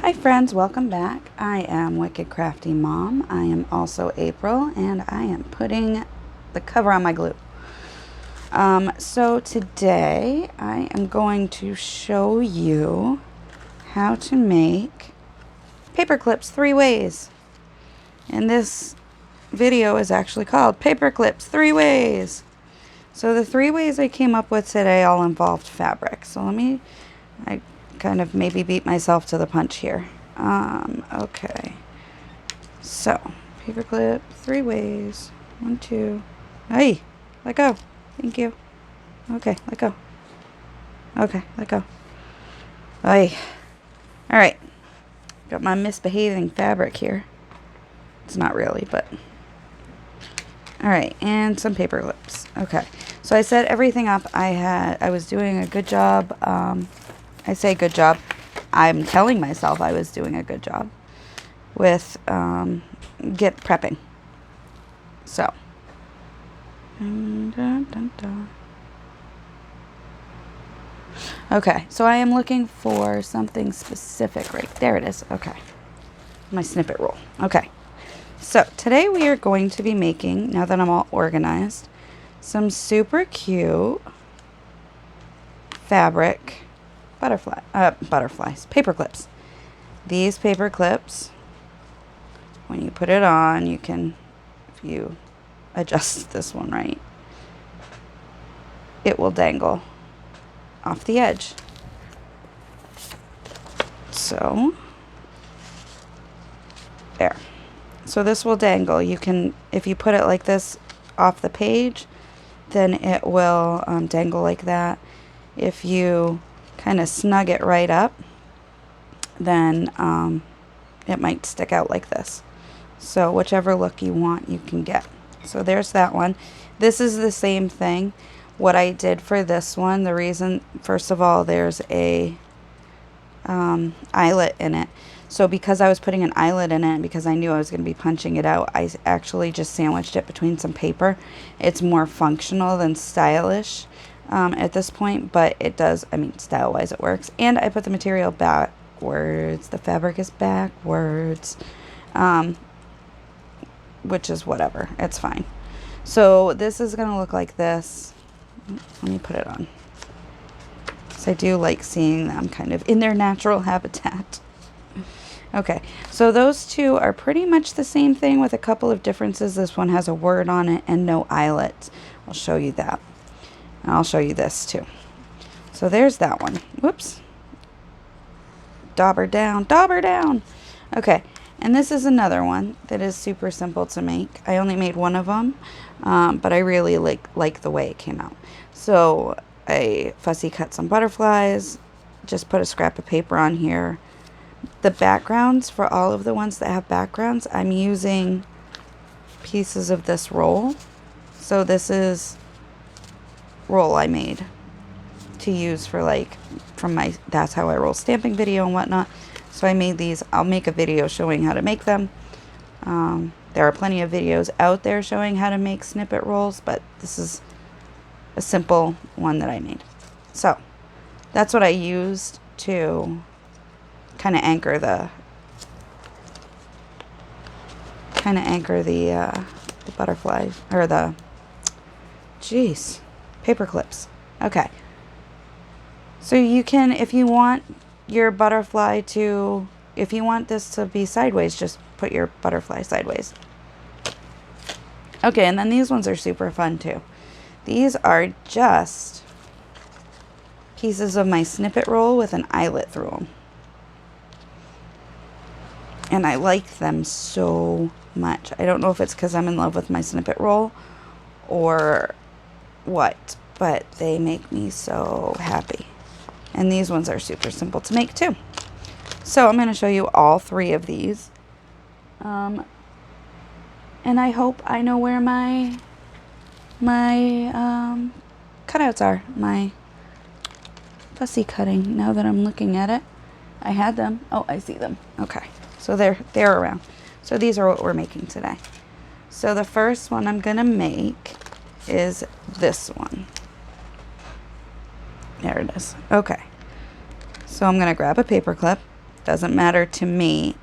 Hi friends, welcome back. I am Wicked Crafty Mom. I am also April, and I am putting the cover on my glue. So today I am going to show you how to make paper clips 3 ways. And this video is actually called Paperclips 3 Ways. So the 3 ways I came up with today all involved fabric. So I kind of maybe beat myself to the punch here. Okay. So, paperclip 3 ways. 1, 2. Hey, let go. Thank you. Okay, let go. Okay, let go. Hey. Alright. Got my misbehaving fabric here. It's not really, but... Alright, and some paper clips. Okay. So I set everything up. I was doing a good job. I say good job. I'm telling myself I was doing a good job with prepping. So. Okay, so I am looking for something specific. Right there it is. Okay. My snippet roll. Okay. So today we are going to be making, now that I'm all organized, some super cute fabric paper clips. These paper clips, when you put it on, you can, if you adjust this one right, it will dangle off the edge. So, there. So this will dangle. You can, if you put it like this off the page, then it will dangle like that. If you kind of snug it right up, then it might stick out like this. So whichever look you want, you can get. So there's that one. This is the same thing. What I did for this one, the reason, first of all, there's a eyelet in it. So because I was putting an eyelet in it, and because I knew I was going to be punching it out, I actually just sandwiched it between some paper. It's more functional than stylish at this point, but it does, I mean, style-wise it works. And I put the material backwards. The fabric is backwards, which is whatever. It's fine. So this is going to look like this. Let me put it on. So I do like seeing them kind of in their natural habitat. Okay, so those two are pretty much the same thing with a couple of differences. This one has a word on it and no eyelets. I'll show you that. And I'll show you this too. So there's that one. Whoops. Dauber down, dauber down. Okay, and this is another one that is super simple to make. I only made one of them, but I really like the way it came out. So I fussy cut some butterflies, just put a scrap of paper on here. The backgrounds, for all of the ones that have backgrounds, I'm using pieces of this roll. So this is roll I made to use for like from my That's How I Roll stamping video and whatnot. So I made these. I'll make a video showing how to make them. There are plenty of videos out there showing how to make snippet rolls, but this is a simple one that I made. So that's what I used to kind of anchor the butterfly, or the paper clips. Okay, so you can, if you want your butterfly to, if you want this to be sideways, just put your butterfly sideways. Okay, and then these ones are super fun too. These are just pieces of my snippet roll with an eyelet through them. And I like them so much. I don't know if it's because I'm in love with my snippet roll or what, but they make me so happy. And these ones are super simple to make too. So I'm going to show you all 3 of these. And I hope I know where my cutouts are. My fussy cutting, now that I'm looking at it. I had them. Oh, I see them. Okay. So they're around. So these are what we're making today. So the first one I'm going to make is this one. There it is. Okay. So I'm going to grab a paper clip Doesn't matter to me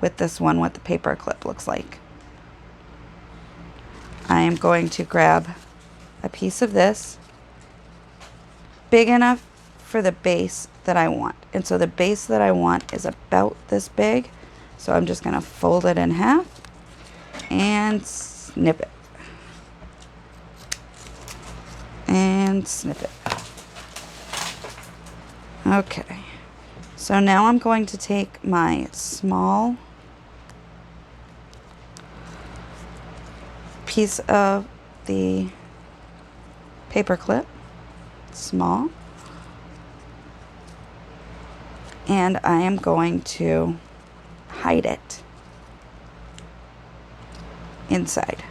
with this one what the paper clip looks like. I am going to grab a piece of this, big enough for the base that I want. And so the base that I want is about this big. So I'm just going to fold it in half and snip it. And snip it. Okay. So now I'm going to take my small piece of the paper clip, small, and I am going to hide it inside.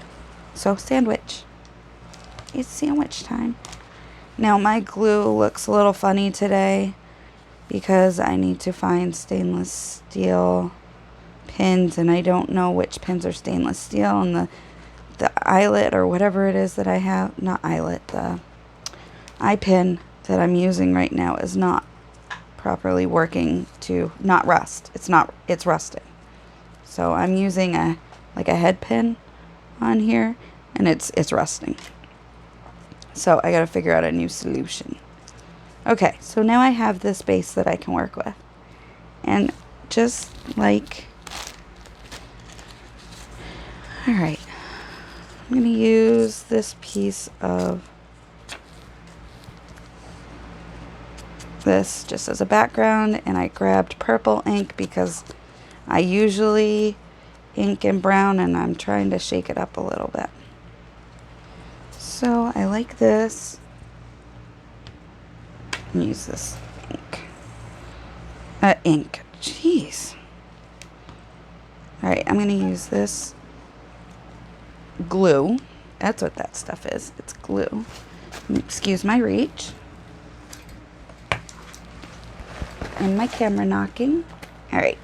So sandwich. It's sandwich time. Now my glue looks a little funny today because I need to find stainless steel pins, and I don't know which pins are stainless steel, and the eyelet or whatever it is that I have, not eyelet, the eye pin that I'm using right now is not properly working to not rust. It's rusting. So I'm using a head pin on here, and it's rusting. So I gotta figure out a new solution. Okay, so now I have this base that I can work with. And just like, all right, I'm going to use this piece of this just as a background, and I grabbed purple ink because I usually ink in brown, and I'm trying to shake it up a little bit. So I like this. Use this ink. Jeez. Alright, I'm going to use this glue. That's what that stuff is. It's glue. Excuse my reach. And my camera knocking. Alright.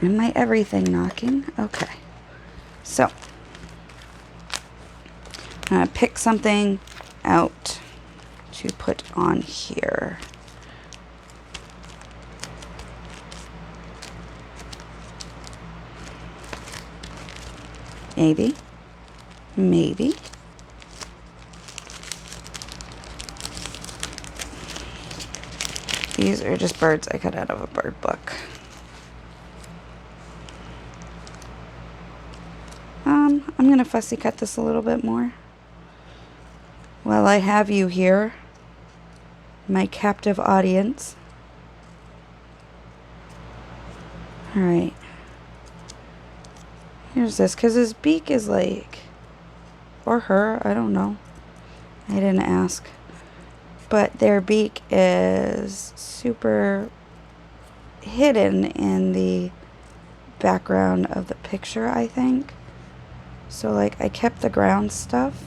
And my everything knocking. Okay. So, I'm going to pick something out to put on here. Maybe. Maybe. These are just birds I cut out of a bird book. I'm going to fussy cut this a little bit more. While I have you here, my captive audience. Alright. Here's this, because his beak is like, or her, I don't know. I didn't ask. But their beak is super hidden in the background of the picture, I think. So like I kept the ground stuff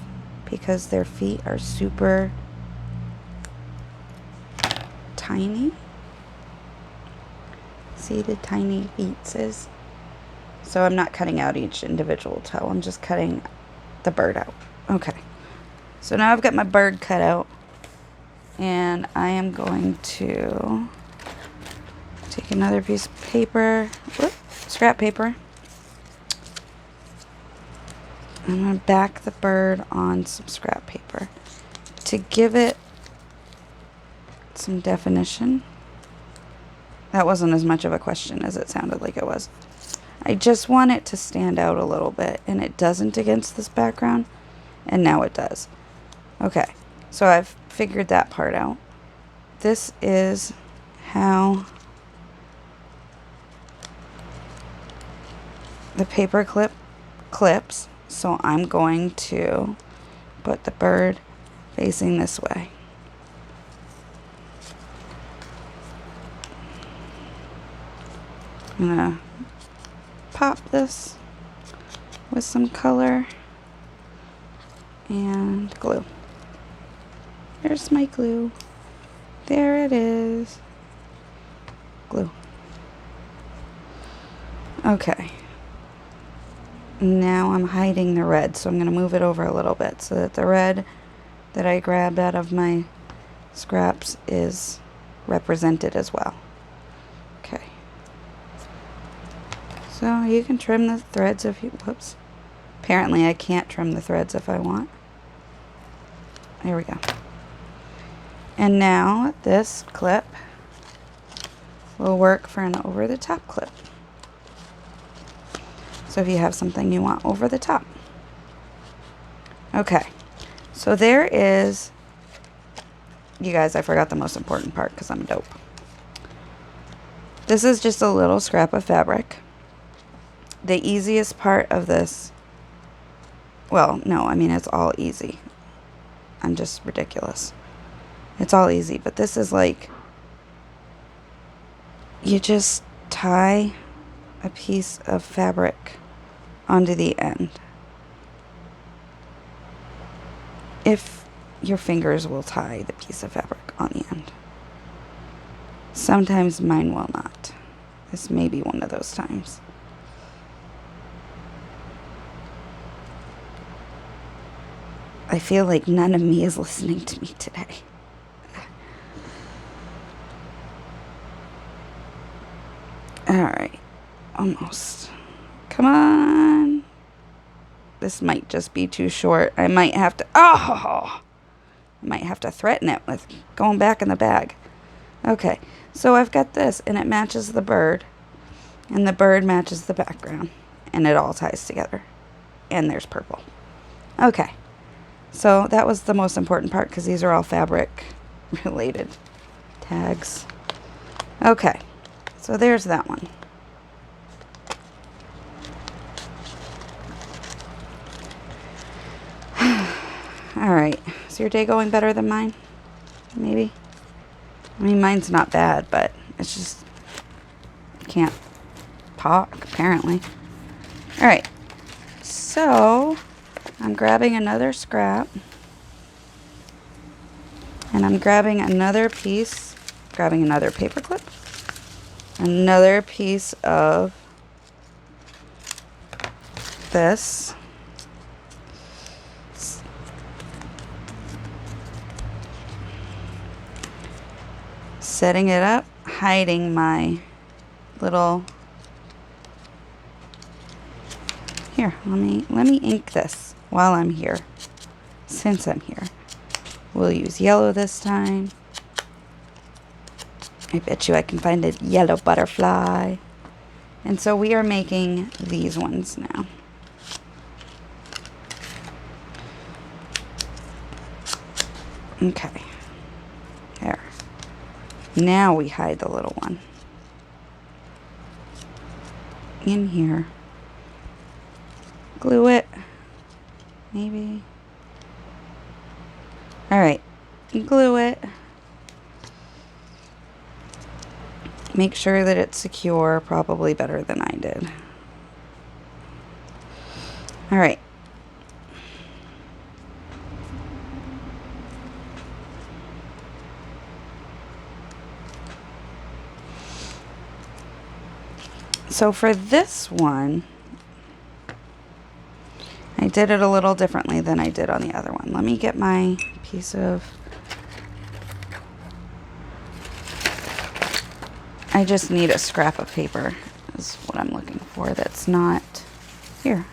because their feet are super tiny. See the tiny feetses? So I'm not cutting out each individual toe. I'm just cutting the bird out. Okay. So now I've got my bird cut out. And I am going to take another piece of paper. Whoop, scrap paper. I'm going to back the bird on some scrap paper to give it some definition. That wasn't as much of a question as it sounded like it was. I just want it to stand out a little bit, and it doesn't against this background, and now it does. Okay, so I've figured that part out. This is how the paper clip clips. So I'm going to put the bird facing this way. I'm gonna pop this with some color and glue. There's my glue. There it is. Glue. Okay. Now I'm hiding the red, so I'm going to move it over a little bit so that the red that I grabbed out of my scraps is represented as well. Okay. So you can trim the threads if you, whoops. Apparently I can't trim the threads if I want. There we go. And now this clip will work for an over the top clip. So if you have something you want over the top. Okay, so there is, you guys, I forgot the most important part because I'm dope. This is just a little scrap of fabric. The easiest part of this, well, no, I mean, it's all easy. I'm just ridiculous. It's all easy, but this is like, you just tie a piece of fabric onto the end. If your fingers will tie the piece of fabric on the end. Sometimes mine will not. This may be one of those times. I feel like none of me is listening to me today. Alright, almost. Come on. This might just be too short. I might have to, I might have to threaten it with going back in the bag. Okay, so I've got this, and it matches the bird, and the bird matches the background, and it all ties together. And there's purple. Okay, so that was the most important part because these are all fabric related tags. Okay, so there's that one. Alright, is your day going better than mine? Maybe? I mean, mine's not bad, but it's just, I can't talk, apparently. Alright, so I'm grabbing another scrap, and I'm grabbing another piece, grabbing another paper clip, another piece of this. Setting it up, hiding my little, here, let me ink this while I'm here. Since I'm here, we'll use yellow this time. I bet you I can find a yellow butterfly. And so we are making these ones now. Okay, there. Now we hide the little one in here. Glue it, maybe. All right, glue it. Make sure that it's secure, probably better than I did. All right. So for this one, I did it a little differently than I did on the other one. Let me get my piece of, I just need a scrap of paper is what I'm looking for that's not, here,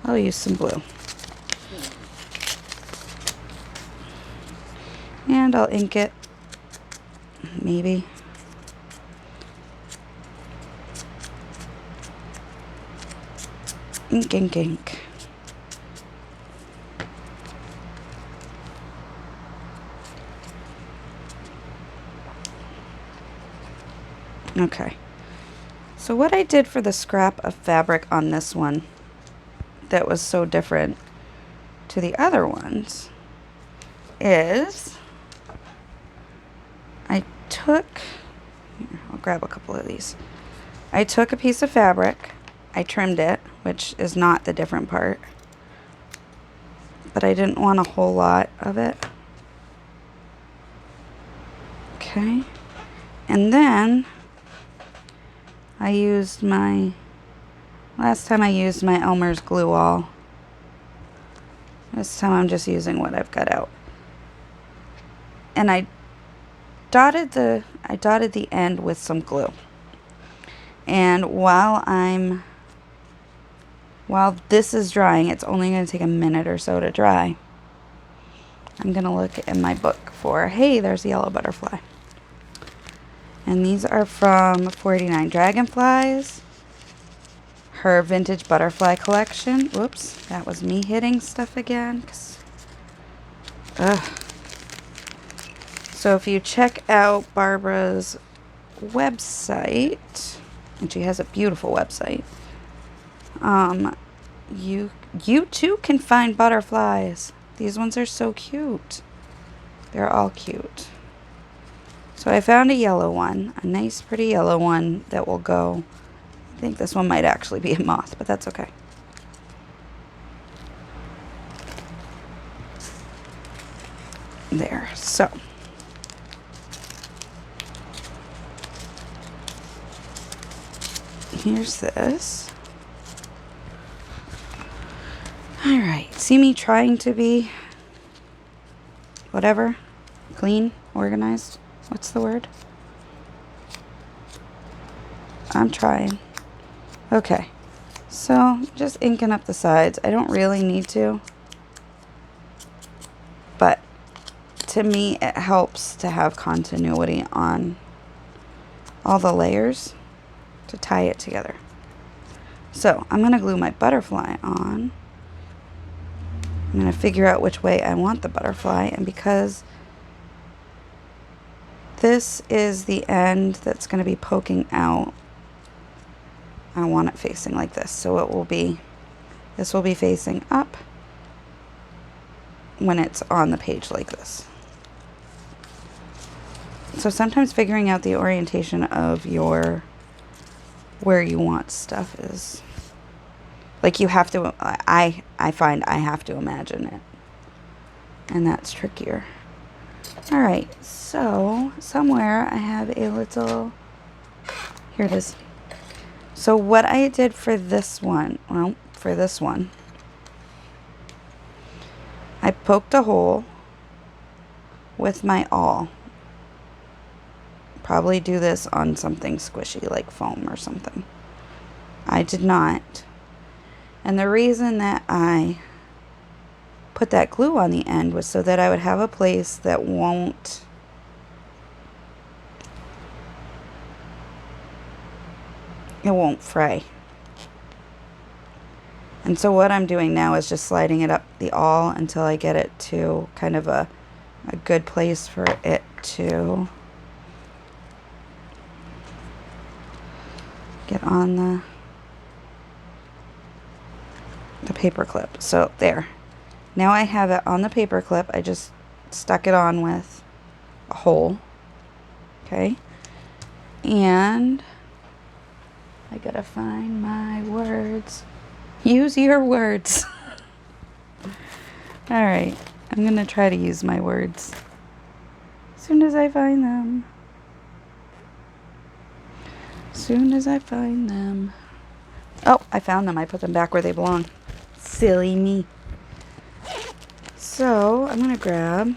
I'll use some blue. And I'll ink it, maybe. Ink, ink, ink. Okay. So what I did for the scrap of fabric on this one that was so different to the other ones is I took, here, I'll grab a couple of these. I took a piece of fabric, I trimmed it, which is not the different part, but I didn't want a whole lot of it. Okay, and then I used my, last time I used my Elmer's glue all. This time I'm just using what I've got out. And I dotted the I dotted the end with some glue. And while this is drying, it's only going to take a minute or so to dry. I'm going to look in my book for, hey, there's a yellow butterfly. And these are from 49 Dragonflies, her vintage butterfly collection. Whoops, that was me hitting stuff again. So if you check out Barbara's website, and she has a beautiful website, you too can find butterflies. These ones are so cute. They're all cute. So I found a yellow one, a nice pretty yellow one that will go. I think this one might actually be a moth, but that's okay. There, so. Here's this. All right, see me trying to be whatever, clean, organized. What's the word? I'm trying. Okay, so just inking up the sides. I don't really need to, but to me it helps to have continuity on all the layers to tie it together. So I'm going to glue my butterfly on. I'm going to figure out which way I want the butterfly, and because this is the end that's going to be poking out, I want it facing like this. So it will be, this will be facing up when it's on the page like this. So sometimes figuring out the orientation of your, where you want stuff is, like you have to, I find I have to imagine it. And that's trickier. All right, so somewhere I have a little, here it is. So what I did for this one, well, for this one, I poked a hole with my awl. Probably do this on something squishy like foam or something. I did not. And the reason that I put that glue on the end was so that I would have a place that won't fray. And so what I'm doing now is just sliding it up the awl until I get it to kind of a good place for it to get on the paper clip. So there. Now I have it on the paper clip. I just stuck it on with a hole. Okay. And I gotta find my words. Use your words. All right. I'm gonna try to use my words as soon as I find them. Soon as I find them. Oh, I found them. I put them back where they belong. Silly me. So I'm gonna grab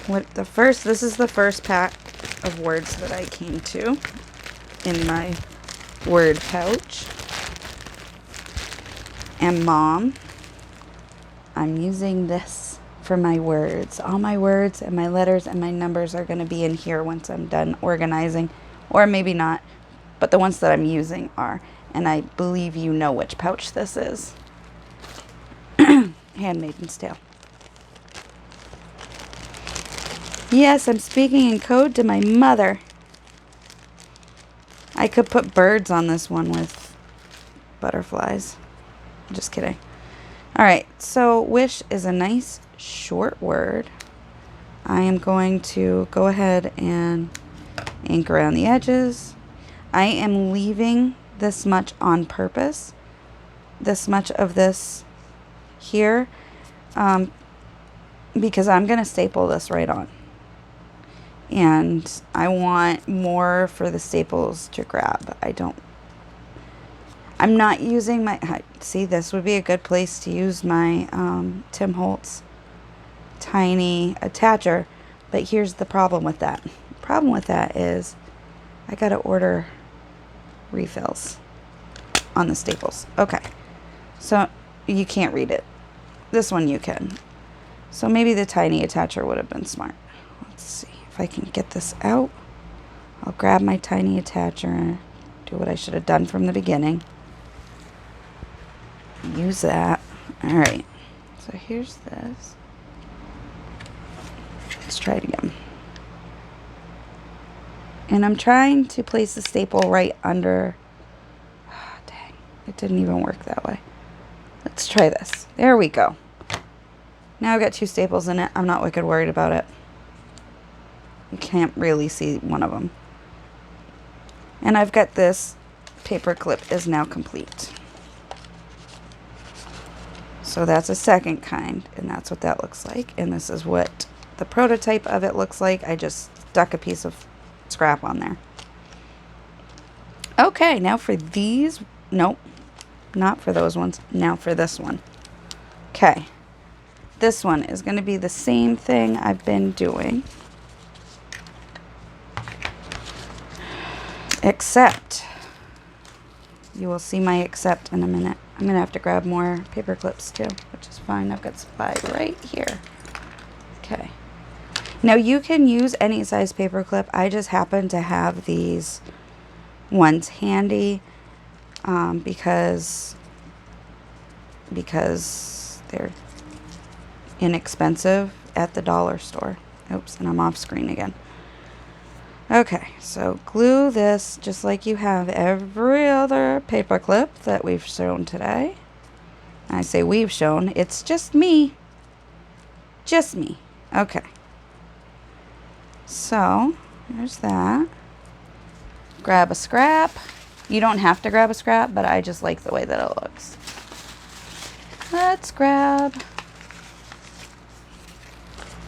this is the first pack of words that I came to in my word pouch. And Mom, I'm using this for my words. All my words and my letters and my numbers are going to be in here once I'm done organizing. Or maybe not, but the ones that I'm using are. And I believe you know which pouch this is. Handmaiden's Tale. Yes, I'm speaking in code to my mother. I could put birds on this one with butterflies. Just kidding. All right, so wish is a nice short word. I am going to go ahead and ink around the edges. I am leaving this much on purpose. This much of this here, because I'm going to staple this right on. And I want more for the staples to grab. I'm not using my, see, this would be a good place to use my Tim Holtz tiny attacher, but here's the problem with that. The problem with that is I gotta order refills on the staples. Okay, so you can't read it. This one you can. So maybe the tiny attacher would have been smart. Let's see if I can get this out. I'll grab my tiny attacher, do what I should have done from the beginning. Use that. All right, so here's this. Let's try it again. And I'm trying to place the staple right under. Oh, dang, it didn't even work that way. Let's try this. There we go. Now I've got 2 staples in it. I'm not wicked worried about it. You can't really see one of them. And I've got this paper clip is now complete. So that's a second kind, and that's what that looks like. And this is what the prototype of it looks like. I just stuck a piece of scrap on there. Okay, now for these. Nope, not for those ones. Now for this one. Okay, this one is going to be the same thing I've been doing, except you will see my except in a minute. I'm going to have to grab more paper clips too, which is fine. I've got supply right here. Okay. Now you can use any size paper clip. I just happen to have these ones handy because they're inexpensive at the dollar store. Oops, and I'm off screen again. Okay, so glue this just like you have every other paper clip that we've shown today. I say we've shown, it's just me. Just me. Okay. So, there's that. Grab a scrap. You don't have to grab a scrap, but I just like the way that it looks. Let's grab.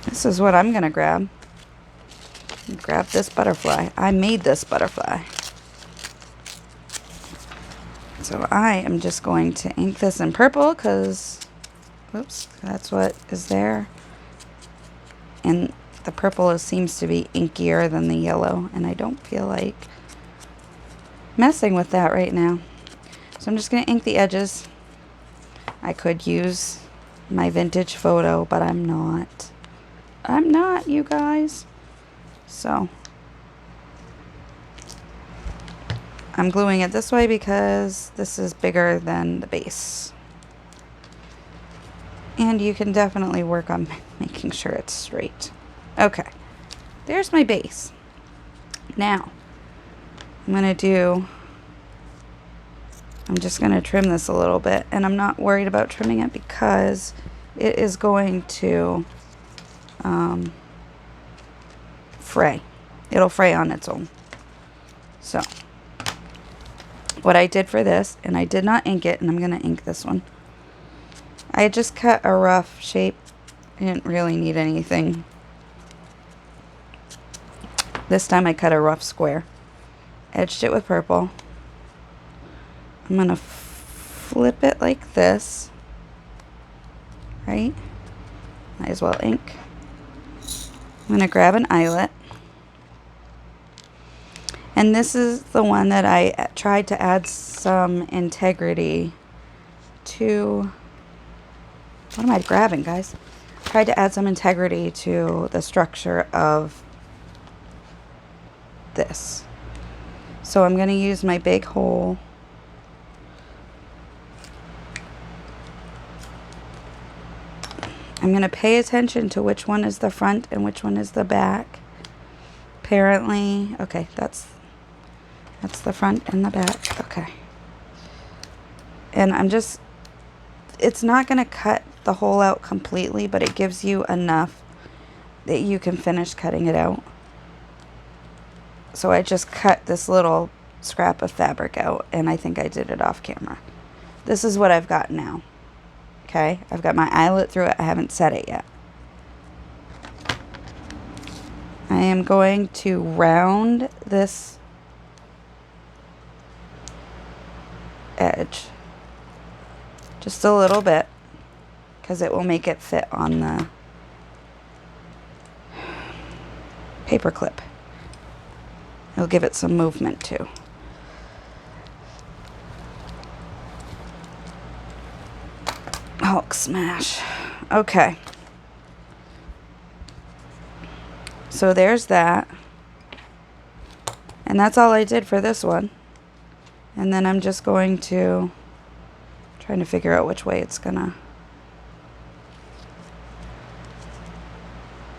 This is what I'm going to grab. Grab this butterfly. I made this butterfly. So I am just going to ink this in purple because, oops, that's what is there. And the purple seems to be inkier than the yellow, and I don't feel like messing with that right now. So I'm just going to ink the edges. I could use my vintage photo, but I'm not. I'm not, you guys. So I'm gluing it this way because this is bigger than the base. And you can definitely work on making sure it's straight. Okay, there's my base. Now, I'm just going to trim this a little bit, and I'm not worried about trimming it because it is going to fray. It'll fray on its own. So, what I did for this, and I did not ink it, and I'm going to ink this one. I just cut a rough shape. I didn't really need anything. This time I cut a rough square. Edged it with purple. I'm going to flip it like this. Right? Might as well ink. I'm going to grab an eyelet. And this is the one that I tried to add some integrity to. What am I grabbing, guys? Tried to add some integrity to the structure of this. So I'm going to use my big hole. I'm going to pay attention to which one is the front and which one is the back. Apparently, okay, that's the front and the back. Okay. And I'm just, it's not going to cut the hole out completely, but it gives you enough that you can finish cutting it out. So I just cut this little scrap of fabric out, and I think I did it off camera. This is what I've got now. Okay, I've got my eyelet through it. I haven't set it yet. I am going to round this edge just a little bit because it will make it fit on the paper clip. It'll give it some movement too. Hulk smash. Okay. So there's that. And that's all I did for this one. And then I'm just going to trying to figure out which way it's gonna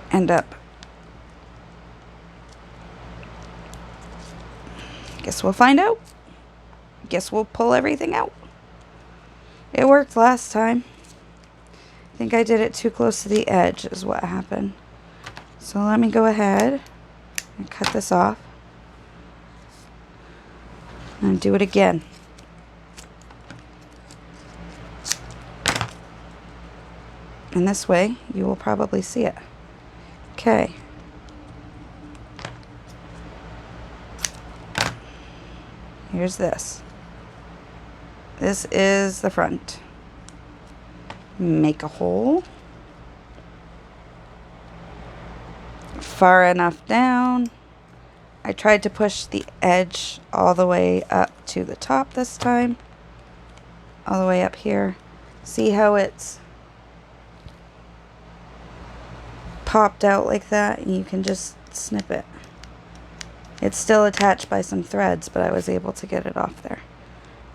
end up. Guess we'll find out. Guess we'll pull everything out. It worked last time. I think I did it too close to the edge is what happened. So let me go ahead and cut this off. And do it again. And this way you will probably see it. Okay. Here's this. This is the front. Make a hole. Far enough down. I tried to push the edge all the way up to the top this time. All the way up here. See how it's popped out like that? And you can just snip it. It's still attached by some threads, but I was able to get it off there.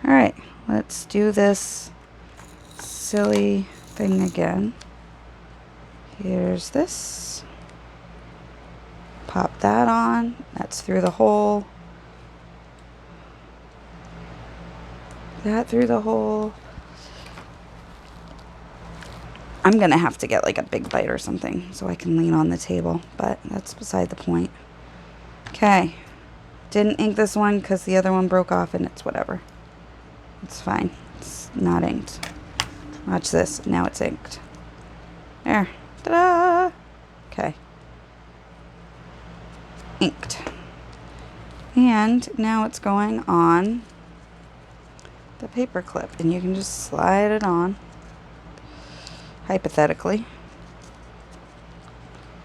Alright, let's do this silly thing again. Here's this. Pop that on. That's through the hole. That through the hole. I'm gonna have to get like a big bite or something so I can lean on the table, but that's beside the point. Okay. Didn't ink this one because the other one broke off, and it's whatever. It's fine. It's not inked. Watch this. Now it's inked. There. Ta-da! Okay. Inked. And now it's going on the paper clip, and you can just slide it on, hypothetically.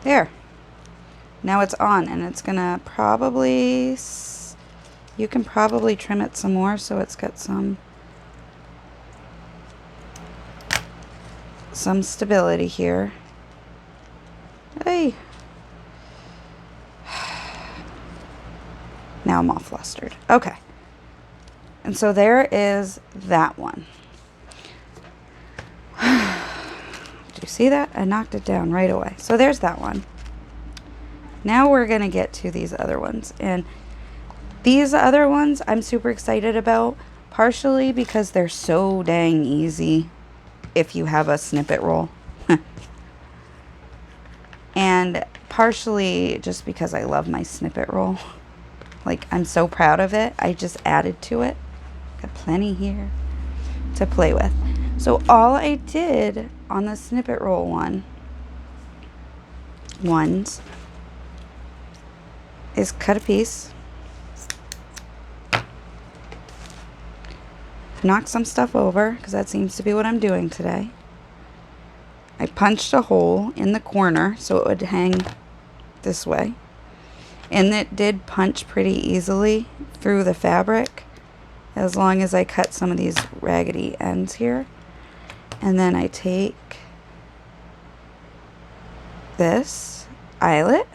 There. Now it's on, and it's gonna probably, you can probably trim it some more so it's got some stability here. Hey. Now I'm all flustered. Okay. And so there is that one. Do you see that? I knocked it down right away. So there's that one. Now we're going to get to these other ones. And these other ones I'm super excited about, partially because they're so dang easy if you have a snippet roll. And partially just because I love my snippet roll. Like, I'm so proud of it. I just added to it. Got plenty here to play with. So all I did on the snippet roll ones is cut a piece, knock some stuff over, because that seems to be what I'm doing today. I punched a hole in the corner so it would hang this way. And it did punch pretty easily through the fabric, as long as I cut some of these raggedy ends here. And then I take this eyelet,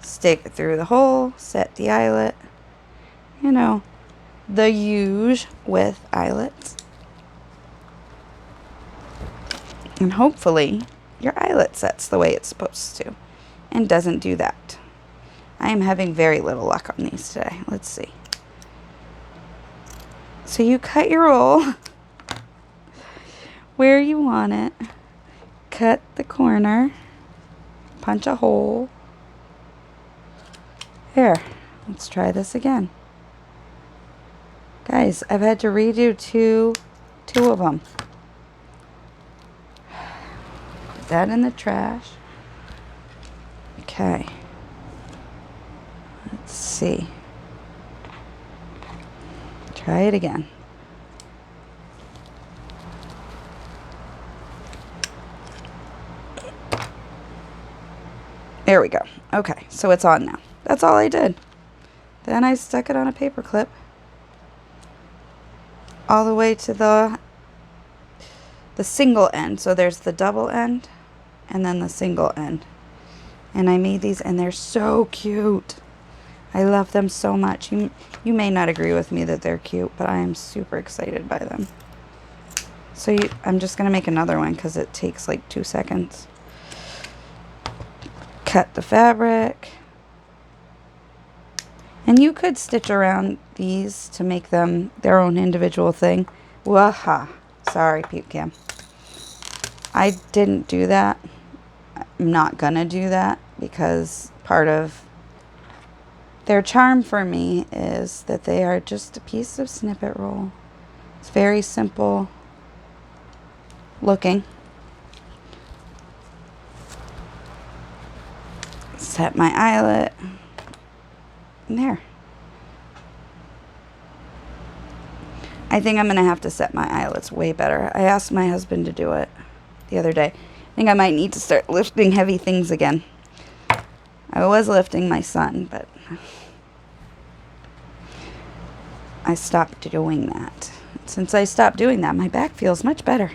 stick it through the hole, set the eyelet, you know, the usual with eyelets. And hopefully your eyelet sets the way it's supposed to and doesn't do that. I am having very little luck on these today. Let's see. So you cut your roll where you want it. Cut the corner. Punch a hole. There. Let's try this again. Guys, I've had to redo two of them. Put that in the trash. Okay. Let's see. Try it again. There we go. Okay, so it's on now. That's all I did. Then I stuck it on a paper clip all the way to the single end. So there's the double end and then the single end. And I made these and they're so cute. I love them so much. You may not agree with me that they're cute, but I am super excited by them. So I'm just going to make another one because it takes like 2 seconds. Cut the fabric. And you could stitch around these to make them their own individual thing. Waha. Sorry, Peep Cam. I didn't do that. I'm not gonna do that because part of their charm for me is that they are just a piece of snippet roll. It's very simple looking. Set my eyelet. There. I think I'm going to have to set my eyelets way better. I asked my husband to do it the other day. I think I might need to start lifting heavy things again. I was lifting my son, but I stopped doing that. Since I stopped doing that, my back feels much better.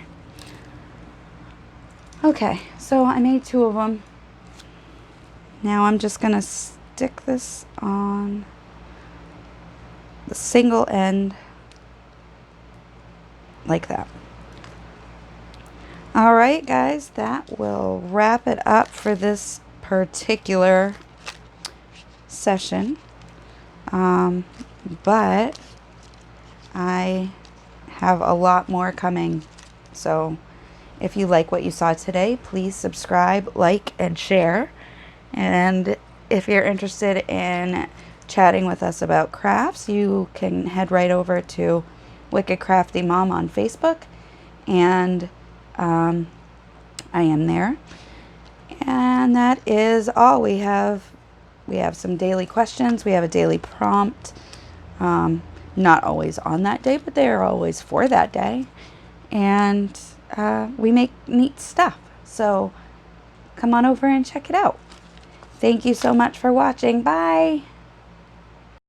Okay, so I made 2 of them. Now I'm just going to stick this on the single end like that. All right, guys, that will wrap it up for this particular session. But I have a lot more coming. So if you like what you saw today, please subscribe, like, and share. And if you're interested in chatting with us about crafts, you can head right over to Wicked Crafty Mom on Facebook, and I am there. And that is all. We have some daily questions. We have a daily prompt. Not always on that day, but they are always for that day. And we make neat stuff. So come on over and check it out. Thank you so much for watching. Bye.